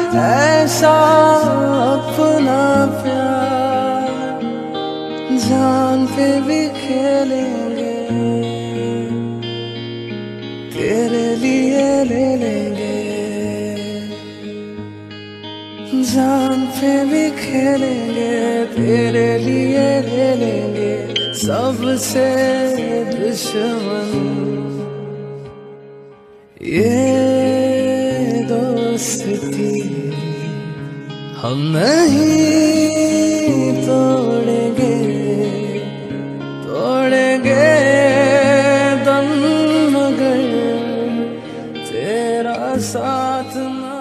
ऐसा अपना प्यार जान पे भी खेलेंगे, तेरे लिए ले लेंगे, जान पे भी खेलेंगे, तेरे लिए ले लेंगे, सबसे दुश्मन ये दोस्ती हम नहीं तोड़ेंगे, तोड़ेंगे दम मगर तेरा साथ ना